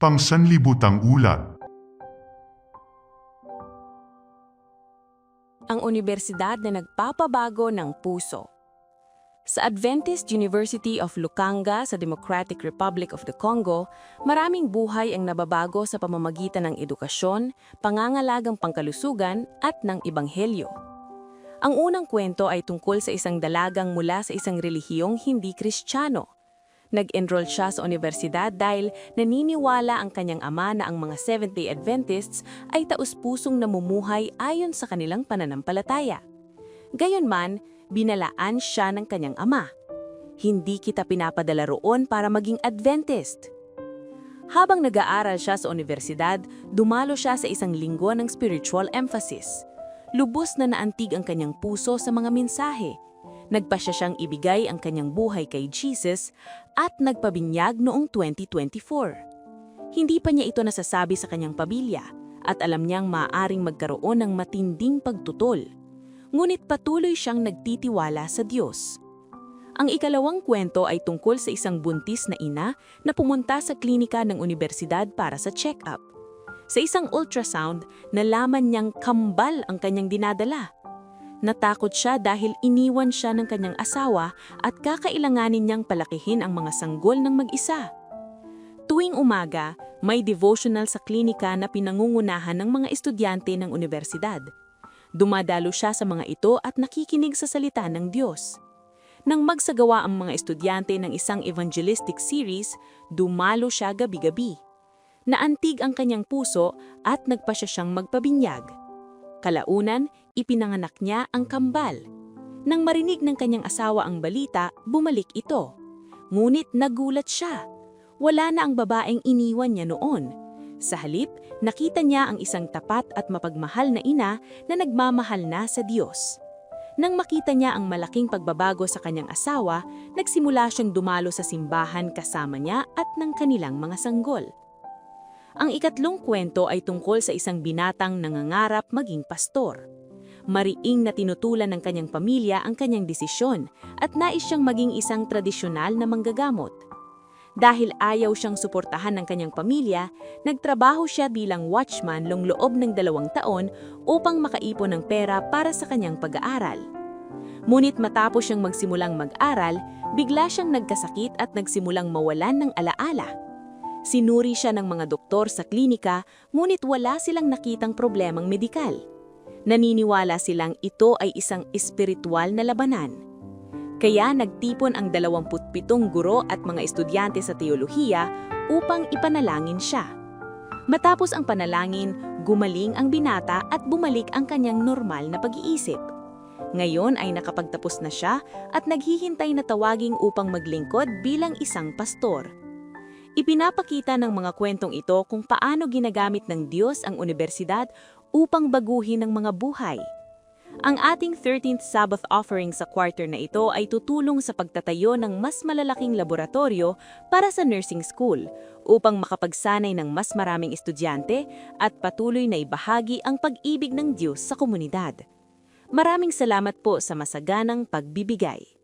Pangsanlibutang ulat. Ang unibersidad na nagpapabago ng puso. Sa Adventist University of Lukanga sa Democratic Republic of the Congo, maraming buhay ang nababago sa pamamagitan ng edukasyon, pangangalagang pangkalusugan at ng ebanghelyo. Ang unang kwento ay tungkol sa isang dalagang mula sa isang relihiyong hindi Kristiyano. Nag-enroll siya sa unibersidad dahil naniniwala ang kanyang ama na ang mga Seventh-day Adventists ay taus-pusong namumuhay ayon sa kanilang pananampalataya. Gayunman, binalaan siya ng kanyang ama. Hindi kita pinapadala roon para maging Adventist. Habang nag-aaral siya sa unibersidad, dumalo siya sa isang linggo ng spiritual emphasis. Lubos na naantig ang kanyang puso sa mga mensahe. Nagpasya siyang ibigay ang kanyang buhay kay Jesus at nagpabinyag noong 2024. Hindi pa niya ito nasasabi sa kanyang pamilya at alam niyang maaaring magkaroon ng matinding pagtutol. Ngunit patuloy siyang nagtitiwala sa Diyos. Ang ikalawang kwento ay tungkol sa isang buntis na ina na pumunta sa klinika ng unibersidad para sa check-up. Sa isang ultrasound, nalaman niyang kambal ang kanyang dinadala. Natakot siya dahil iniwan siya ng kanyang asawa at kakailanganin niyang palakihin ang mga sanggol ng mag-isa. Tuwing umaga, may devotional sa klinika na pinangungunahan ng mga estudyante ng unibersidad. Dumadalo siya sa mga ito at nakikinig sa salita ng Diyos. Nang magsagawa ang mga estudyante ng isang evangelistic series, dumalo siya gabi-gabi. Naantig ang kanyang puso at nagpasya siyang magpabinyag. Kalaunan, ipinanganak niya ang kambal. Nang marinig ng kanyang asawa ang balita, bumalik ito. Ngunit nagulat siya. Wala na ang babaeng iniwan niya noon. Sa halip, nakita niya ang isang tapat at mapagmahal na ina na nagmamahal na sa Diyos. Nang makita niya ang malaking pagbabago sa kanyang asawa, nagsimula siyang dumalo sa simbahan kasama niya at ng kanilang mga sanggol. Ang ikatlong kwento ay tungkol sa isang binatang nangangarap maging pastor. Mariing na tinutulan ng kanyang pamilya ang kanyang desisyon at nais siyang maging isang tradisyonal na manggagamot. Dahil ayaw siyang suportahan ng kanyang pamilya, nagtrabaho siya bilang watchman long loob ng 2 taon upang makaipon ng pera para sa kanyang pag-aaral. Ngunit matapos siyang magsimulang mag-aral, bigla siyang nagkasakit at nagsimulang mawalan ng alaala. Sinuri siya ng mga doktor sa klinika, ngunit wala silang nakitang problemang medikal. Naniniwala silang ito ay isang espiritual na labanan. Kaya nagtipon ang 27 guro at mga estudyante sa teolohiya upang ipanalangin siya. Matapos ang panalangin, gumaling ang binata at bumalik ang kanyang normal na pag-iisip. Ngayon ay nakapagtapos na siya at naghihintay na tawaging upang maglingkod bilang isang pastor. Ipinapakita ng mga kwentong ito kung paano ginagamit ng Diyos ang unibersidad upang baguhin ang mga buhay. Ang ating 13th Sabbath offering sa quarter na ito ay tutulong sa pagtatayo ng mas malalaking laboratorio para sa nursing school upang makapagsanay ng mas maraming estudyante at patuloy na ibahagi ang pag-ibig ng Diyos sa komunidad. Maraming salamat po sa masaganang pagbibigay.